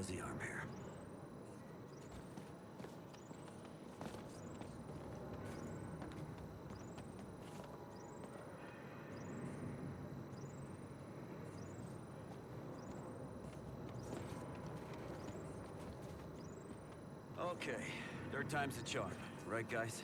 fuzzy arm here. Okay, third time's the charm, right guys?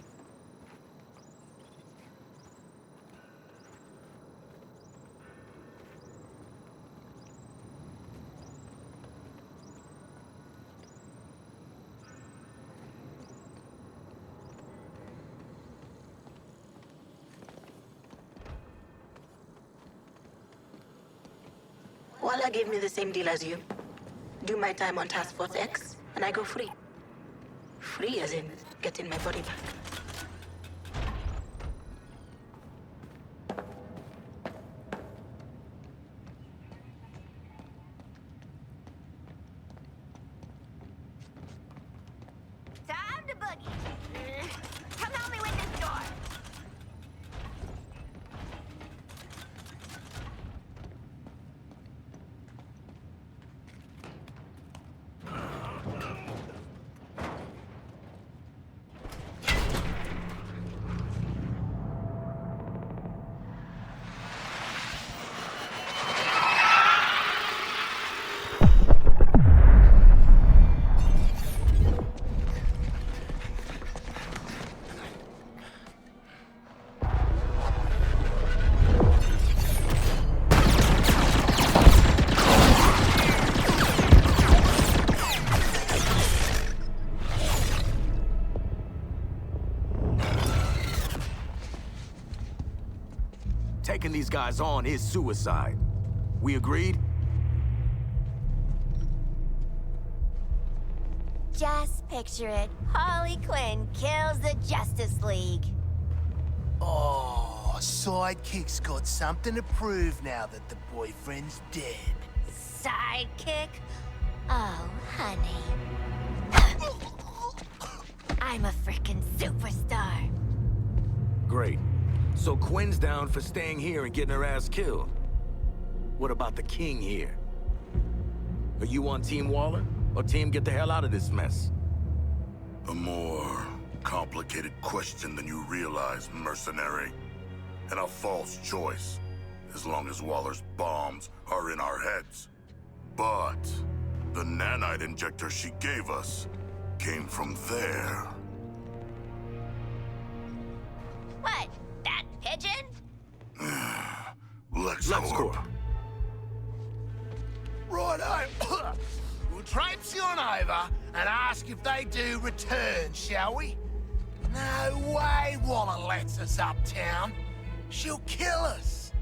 Walla gave me the same deal as you. Do my time on Task Force X, and I go free. Free as in getting my body back. Time to boogie. Come help me with this door. Taking these guys on is suicide. We agreed? Just picture it. Harley Quinn kills the Justice League. Oh, Sidekick's got something to prove now that the boyfriend's dead. Sidekick? Oh, honey. I'm a freaking superstar. Great. So Quinn's down for staying here and getting her ass killed. What about the king here? Are you on Team Waller, or Team get the hell out of this mess? A more complicated question than you realize, mercenary. And a false choice, as long as Waller's bombs are in our heads. But the nanite injector she gave us came from there. What? That pigeon? LexCorp. Righto. We'll traipse you on over and ask if they do return, shall we? No way Waller lets us uptown. She'll kill us.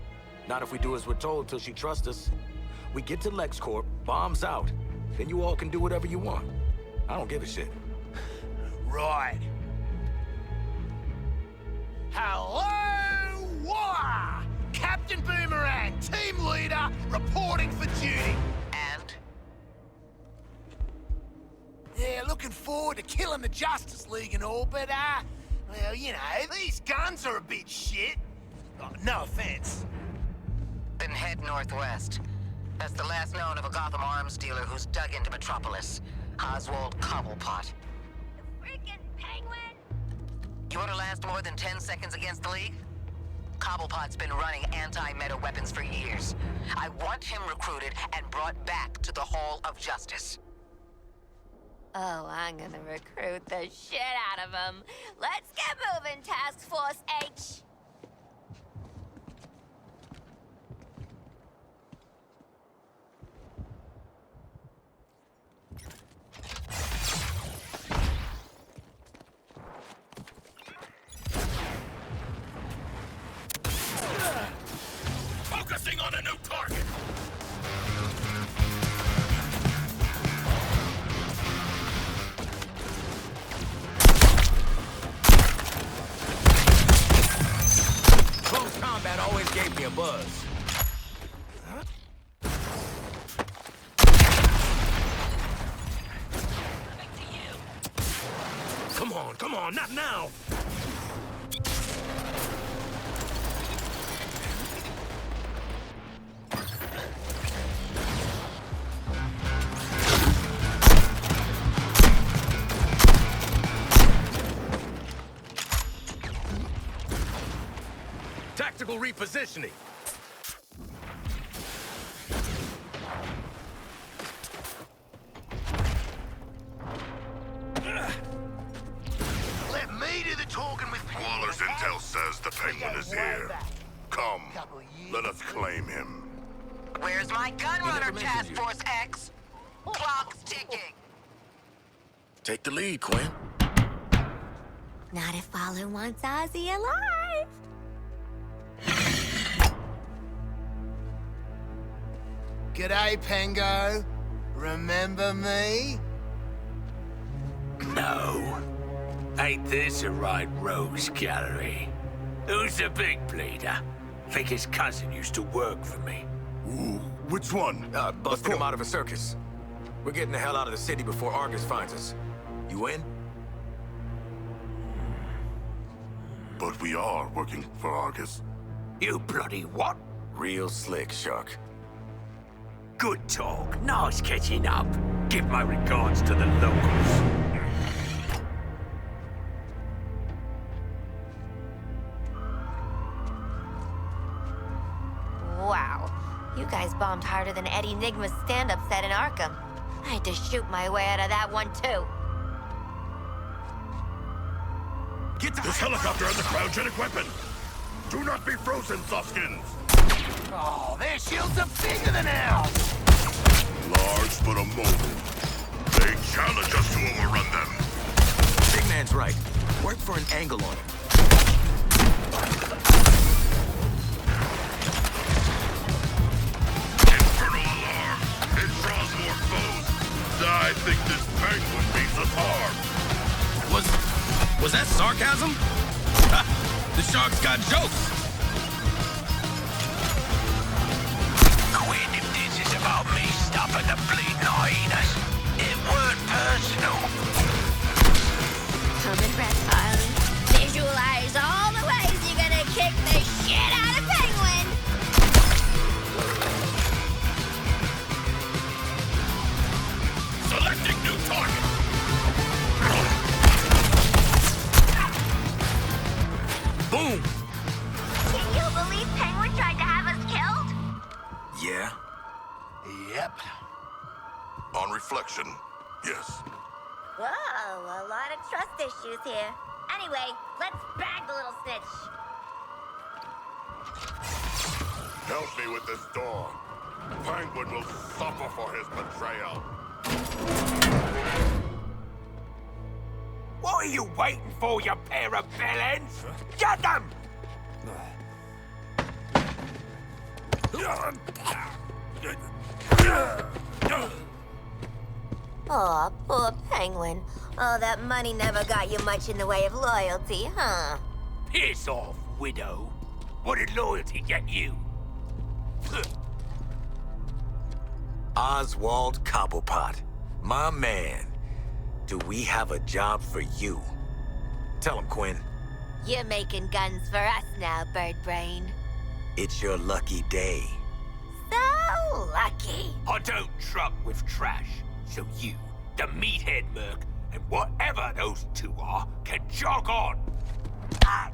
Not if we do as we're told till she trusts us. We get to LexCorp, bombs out. Then you all can do whatever you want. I don't give a shit. Right. Hello, Waller! Captain Boomerang, team leader, reporting for duty. And? Yeah, looking forward to killing the Justice League and all, but, well, you know, these guns are a bit shit. Oh, no offense. Then head northwest. That's the last known of a Gotham arms dealer who's dug into Metropolis. Oswald Cobblepot. The freaking penguin? You want to last more than 10 seconds against the League? Cobblepot's been running anti-meta weapons for years. I want him recruited and brought back to the Hall of Justice. Oh, I'm gonna recruit the shit out of him. Let's get moving, Task Force H. Focusing on a new target! Close combat always gave me a buzz. Come on, not now! Valuable repositioning. Let me do the talking with Penguin. Waller's intel says the Penguin is here. Come, let us claim him. Where's my gunrunner, never mentioned Task you. Force X? Clock's ticking. Take the lead, Quinn. Not if Waller wants Ozzy alive. G'day, Pengo. Remember me? No. Ain't this a right rose gallery? Who's the big bleeder? Think his cousin used to work for me. Ooh, which one? Busting him out of a circus. We're getting the hell out of the city before Argus finds us. You in? But we are working for Argus. You bloody what? Real slick, Shark. Good talk. Nice catching up. Give my regards to the locals. Wow. You guys bombed harder than Eddie Nigma's stand-up set in Arkham. I had to shoot my way out of that one, too. Get the This helicopter has a cryogenic weapon. Do not be frozen, softskins. Oh, their shields are bigger than ours. Large but immobile. They challenge us to overrun them. Big man's right. Work for an angle on him. Infernal alarm. It draws more foes. I think this penguin beats us hard. Was that sarcasm? Ha! The shark's got jokes. Quinn, if this is about me stopping the bleeding hyenas, it weren't personal. Come and press Harley. Visualize all the ways you're gonna kick the shit out of Penguin. Selecting new target. Boom! Can you believe Penguin tried to have us killed? Yeah. Yep. On reflection, yes. Whoa, a lot of trust issues here. Anyway, let's bag the little snitch. Help me with this door. Penguin will suffer for his betrayal. What are you waiting for, you pair of bellends? Get them! Aw, poor Penguin. Oh, that money never got you much in the way of loyalty, huh? Piss off, widow. What did loyalty get you? Oswald Cobblepot. My man. Do we have a job for you? Tell him, Quinn. You're making guns for us now, Bird Brain. It's your lucky day. So lucky. I don't truck with trash, so you, the meathead merc, and whatever those two are, can jog on. I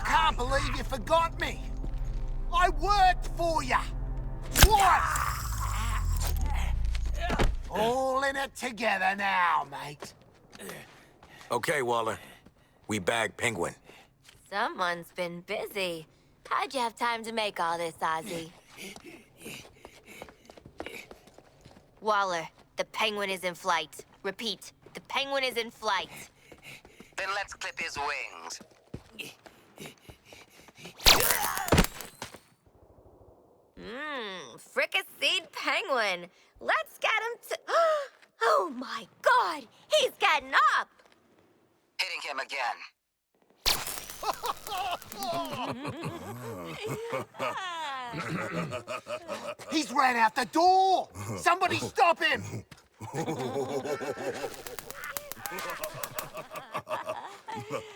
can't believe you forgot me. I worked for you. Twice. All in it together now, mate. Okay, Waller. We bagged Penguin. Someone's been busy. How'd you have time to make all this, Ozzy? Waller, the Penguin is in flight. Repeat, the Penguin is in flight. Then let's clip his wings. Fricasseed Penguin. Let's get him to... Oh my God, he's getting up. Hitting him again. He's ran out the door. Somebody stop him.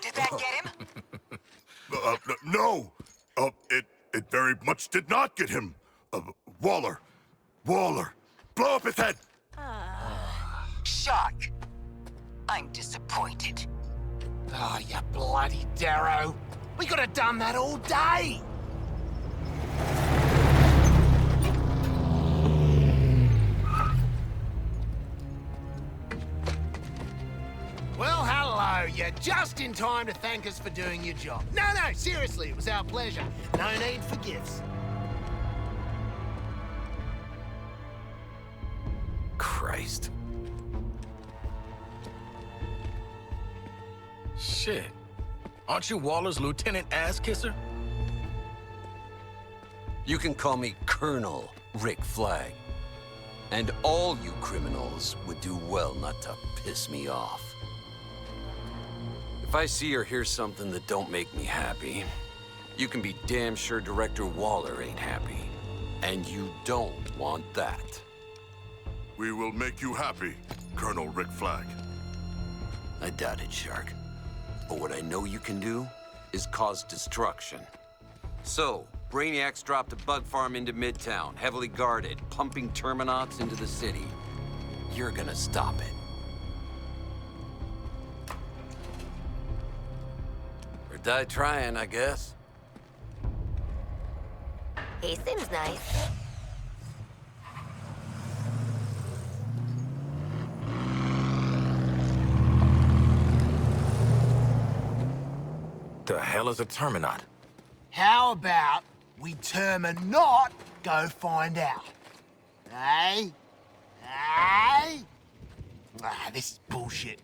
Did that get him? No. It very much did not get him. Waller. Blow up his head. Shark. I'm disappointed. Oh, you bloody Darrow. We could have done that all day. Well, hello. You're just in time to thank us for doing your job. No, seriously, it was our pleasure. No need for gifts. Christ. Shit. Aren't you Waller's lieutenant ass-kisser? You can call me Colonel Rick Flag. And all you criminals would do well not to piss me off. If I see or hear something that don't make me happy, you can be damn sure Director Waller ain't happy. And you don't want that. We will make you happy, Colonel Rick Flag. I doubt it, Shark. But what I know you can do is cause destruction. So, Brainiac's dropped a bug farm into Midtown, heavily guarded, pumping Terminauts into the city. You're gonna stop it. Or die trying, I guess. He seems nice. The hell is a Terminaut? How about we Terminaut go find out? Hey? Hey? This is bullshit.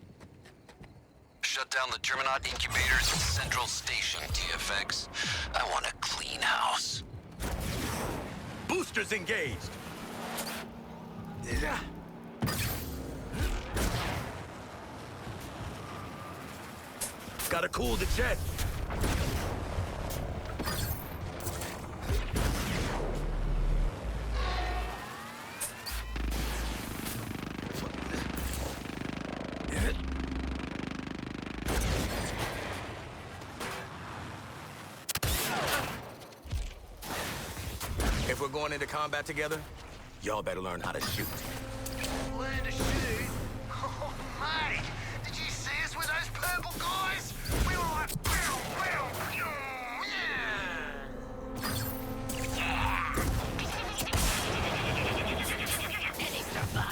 Shut down the Terminaut incubators at Central Station, TFX. I want a clean house. Boosters engaged. Gotta cool the jet. If we're going into combat together, y'all better learn how to shoot. Learn to shoot? Oh, mate! Did you see us with those purple guys? We were like, pew, pew, pew, yeah!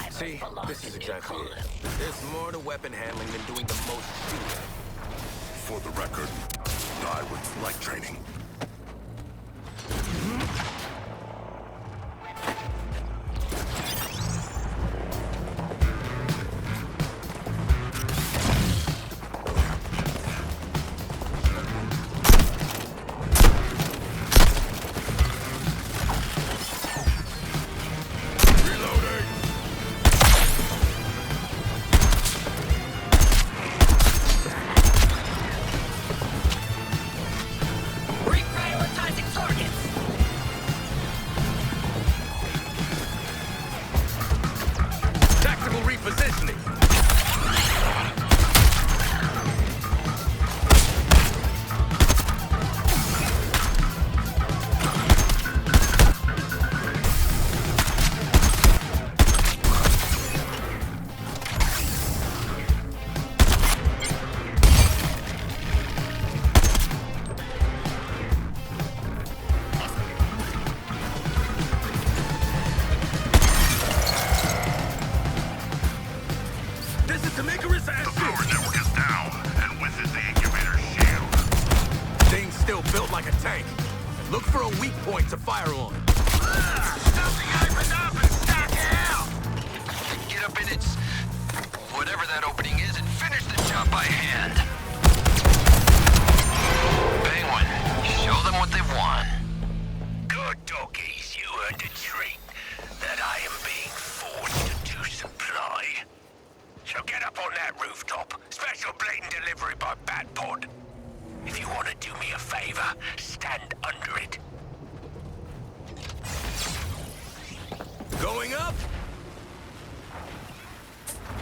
See, this is exactly it. There's more to weapon handling than doing the most shooting. For the record, die with flight training. Look for a weak point to fire on. Something opened up and stuck out! Get up in its... whatever that opening is and finish the job by hand. Penguin, show them what they want. Good doggies, you earned a treat. That I am being forced to do supply. So get up on that rooftop. Special blatant delivery by Bat Pod. If you want to do me a favor, stand under it. Going up?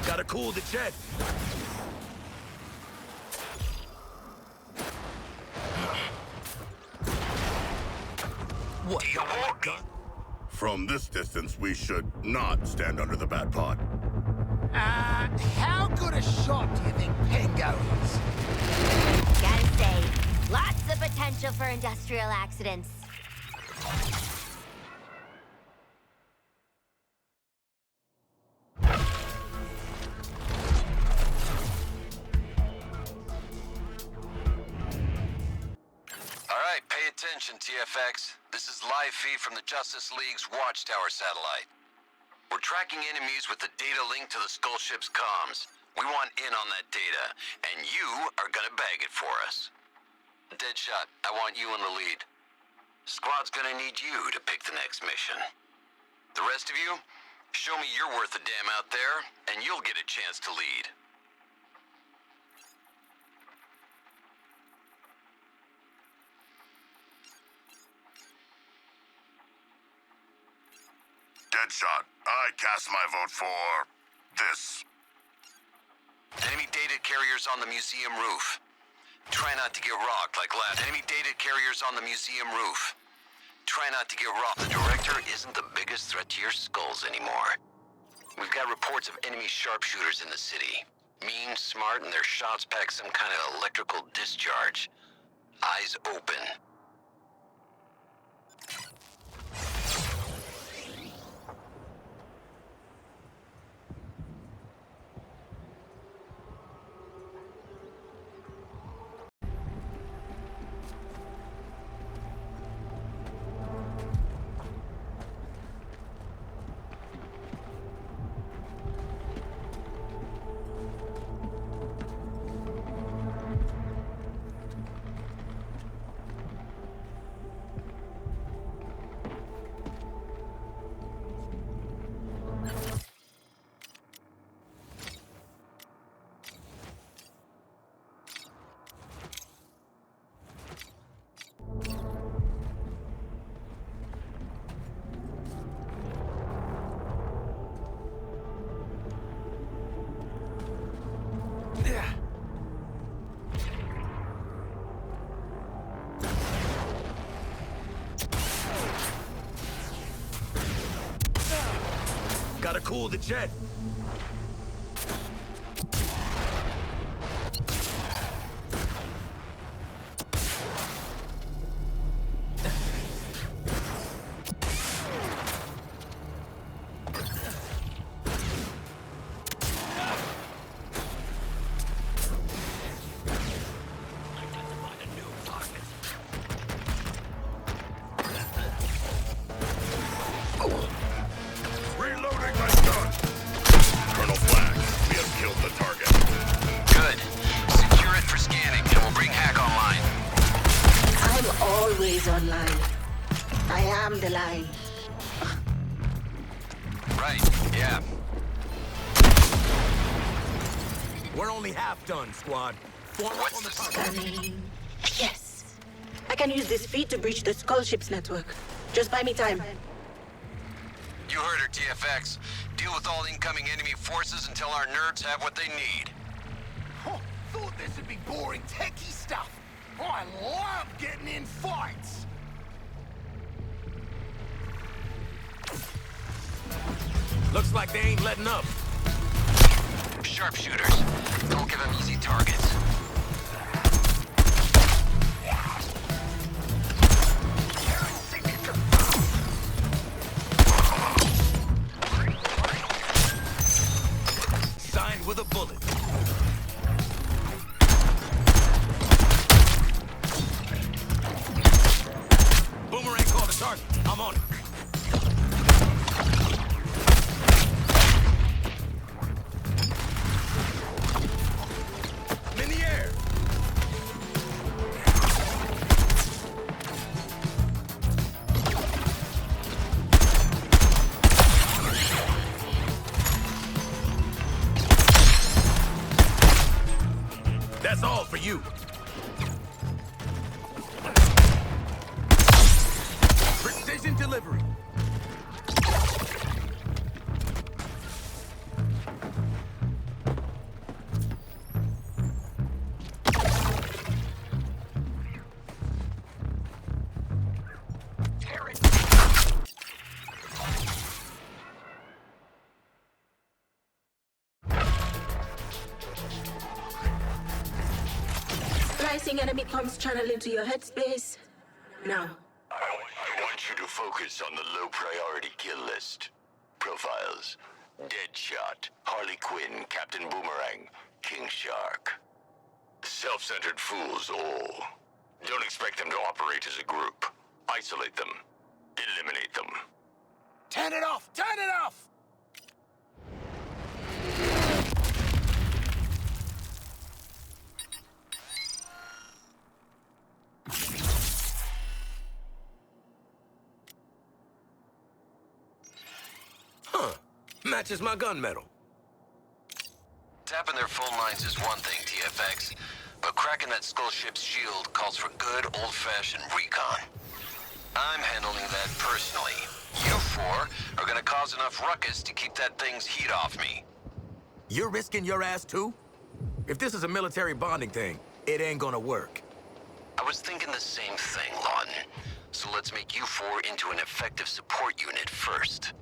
Gotta cool the jet. What? Do you want me? From this distance, we should not stand under the bat pod. How good a shot do you think Pengo is? Gotta say, Lots of potential for industrial accidents. Alright, pay attention, TFX. This is live feed from the Justice League's Watchtower satellite. We're tracking enemies with the data linked to the Skull ship's comms. We want in on that data, and you are gonna bag it for us. Deadshot, I want you in the lead. Squad's gonna need you to pick the next mission. The rest of you, show me you're worth a damn out there, and you'll get a chance to lead. Deadshot, I cast my vote for this. Enemy data carriers on the museum roof. Try not to get rocked like last. Enemy data carriers on the museum roof. Try not to get rocked. The director isn't the biggest threat to your skulls anymore. We've got reports of enemy sharpshooters in the city. Mean, smart, and their shots pack some kind of electrical discharge. Eyes open. Gotta cool the jet. Online. I am the line. Right, yeah. We're only half done, squad. Form up on the target. Scanning. Yes. I can use this feed to breach the Skull ship's network. Just buy me time. You heard her, TFX. Deal with all incoming enemy forces until our nerds have what they need. Oh, thought this would be boring techie stuff. I love getting in fights. Looks like they ain't letting up. Sharpshooters. Don't give them easy targets. Signed with a bullet. Boomerang called a target. I'm on it. In the air. That's all for you. Precision delivery. Detecting enemy comms channel into your headspace. Now. I want you to focus on the low priority kill list. Profiles: Deadshot, Harley Quinn, Captain Boomerang, King Shark. Self-centered fools all. Don't expect them to operate as a group. Isolate them. Eliminate them. Turn it off! Turn it off! Huh. Matches my gunmetal. Tapping their phone lines is one thing, TFX, but cracking that skull ship's shield calls for good old-fashioned recon. I'm handling that personally. You four are gonna cause enough ruckus to keep that thing's heat off me. You're risking your ass too? If this is a military bonding thing, it ain't gonna work. I was thinking the same thing, Lawton. So let's make you four into an effective support unit first.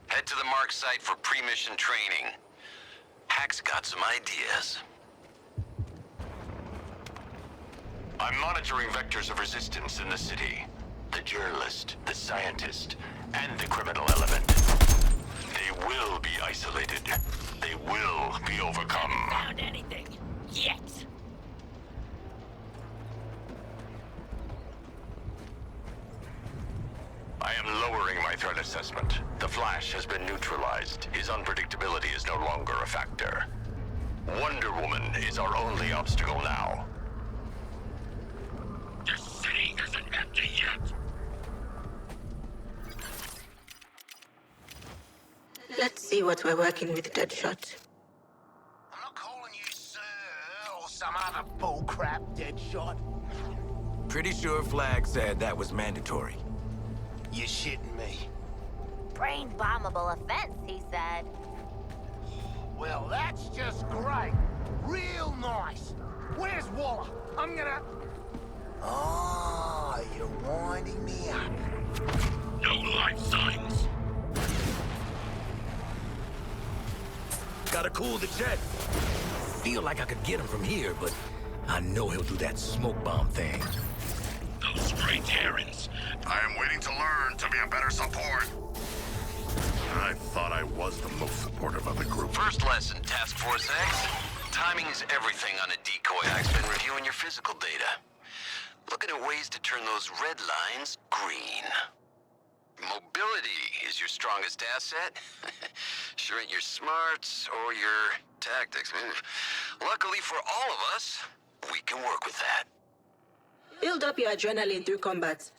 Head to the mark site for pre-mission training. Hack's got some ideas. I'm monitoring vectors of resistance in the city. The journalist, the scientist, and the criminal element. They will be isolated. They will be overcome. Found anything yet? I am lowering my threat assessment. The Flash has been neutralized. His unpredictability is no longer a factor. Wonder Woman is our only obstacle now. The city isn't empty yet. Let's see what we're working with, Deadshot. I'm not calling you sir or some other bullcrap, Deadshot. Pretty sure Flag said that was mandatory. You're shitting me. Brain bombable offense, he said. Well, that's just great. Real nice. Where's Waller? I'm gonna... Ah, you're winding me up. No life signs. Gotta cool the jet. Feel like I could get him from here, but I know he'll do that smoke bomb thing. Those stray Terrans. I am waiting to learn to be a better support. I thought I was the most supportive of the group. First lesson, Task Force X. Timing is everything on a decoy. I've been reviewing your physical data. Looking at ways to turn those red lines green. Mobility is your strongest asset. Sure ain't your smarts or your tactics. Luckily for all of us, we can work with that. Build up your adrenaline through combat.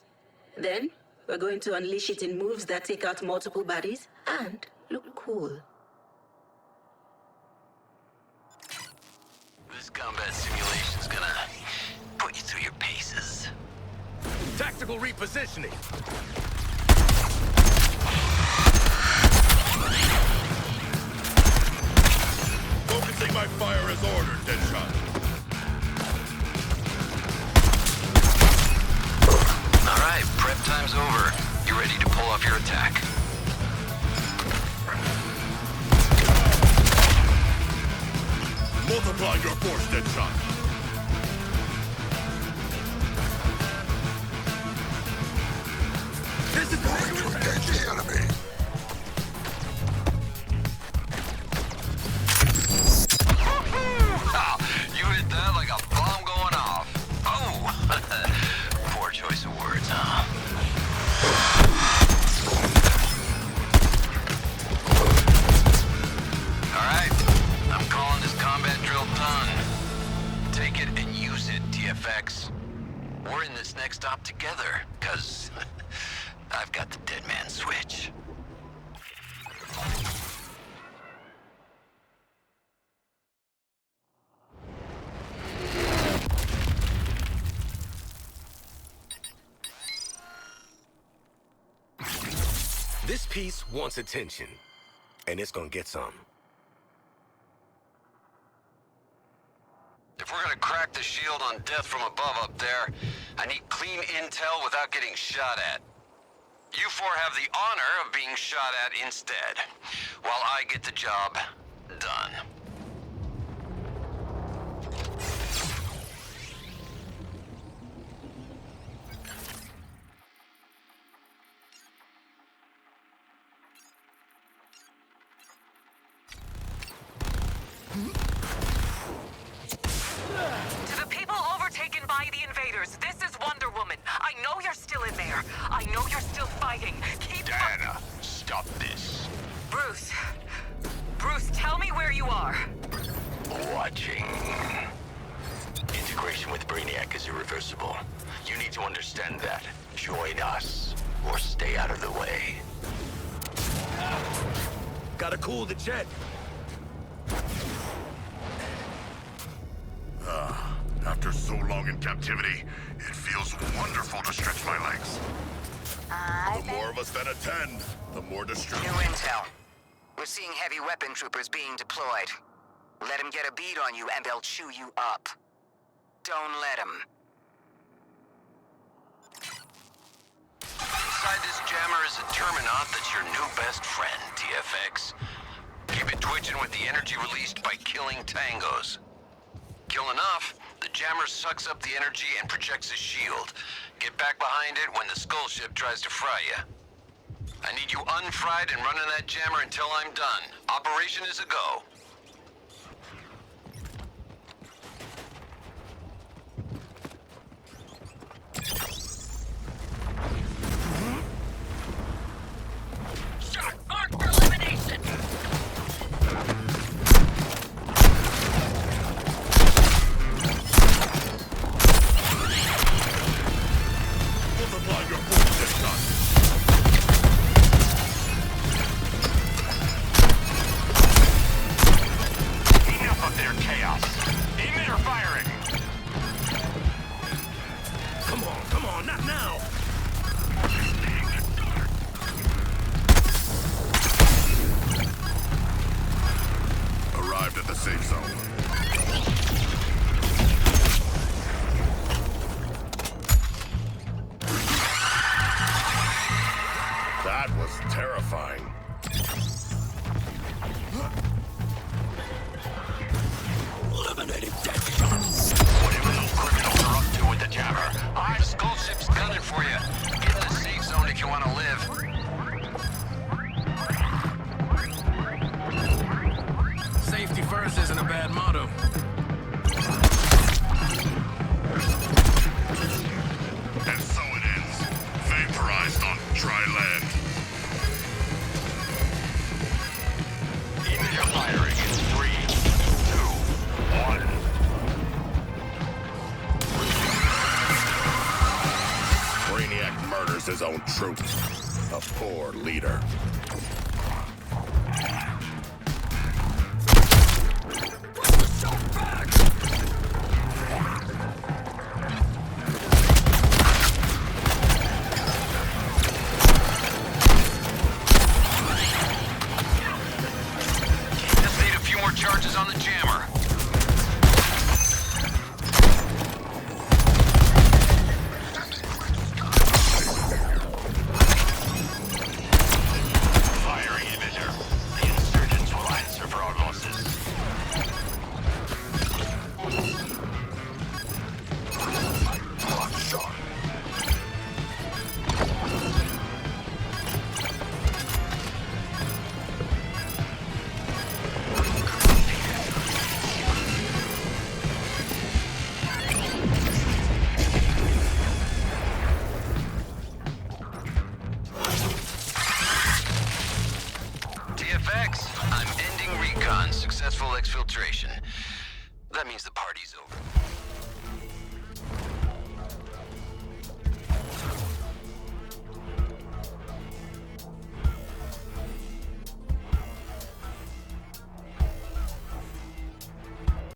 Then, we're going to unleash it in moves that take out multiple bodies and look cool. This combat simulation's gonna put you through your paces. Tactical repositioning. Focusing my fire as ordered, Deadshot. All right, prep time's over. You ready to pull off your attack? Multiply your force, Deadshot. This is going to engage the enemy. You hit that like a bomb going off. Oh! Poor choice of words, huh? Alright, I'm calling this combat drill done. Take it and use it, TFX. We're in this next stop together, cause I've got the dead man switch. This piece wants attention, and it's gonna get some. If we're gonna crack the shield on death from above up there, I need clean intel without getting shot at. You four have the honor of being shot at instead, while I get the job done. Warriors. This is Wonder Woman. I know you're still in there. I know you're still fighting. Keep Diana, stop this. Bruce. Bruce, tell me where you are. Watching. Integration with Brainiac is irreversible. You need to understand that. Join us, or stay out of the way. Gotta cool the jet. After so long in captivity, it feels wonderful to stretch my legs. The more of us that attend, the more destruction. New intel. We're seeing heavy weapon troopers being deployed. Let them get a bead on you and they'll chew you up. Don't let them. Inside this jammer is a Terminaut that's your new best friend, TFX. Keep it twitching with the energy released by killing tangos. Kill enough, the jammer sucks up the energy and projects a shield. Get back behind it when the skull ship tries to fry you. I need you unfried and running that jammer until I'm done. Operation is a go. Shark, mark for elimination! Multiply your force this time. Enough of their chaos. Emitter firing. Come on, not now. Arrived at the safe zone. That was terrifying. Eliminating dead shots. Whatever those criminals are up to with the jammer, The skull ship's gunning for you. Get in the safe zone if you want to live. Safety first isn't a bad motto. And so it ends. Vaporized on dry land. emitter firing in 3, 2, 1. Brainiac murders his own troops. A poor leader. Just need a few more charges on the jammer. Firing emitter. The insurgents will answer for our losses. Shot. TFX, I'm ending recon. Successful exfiltration.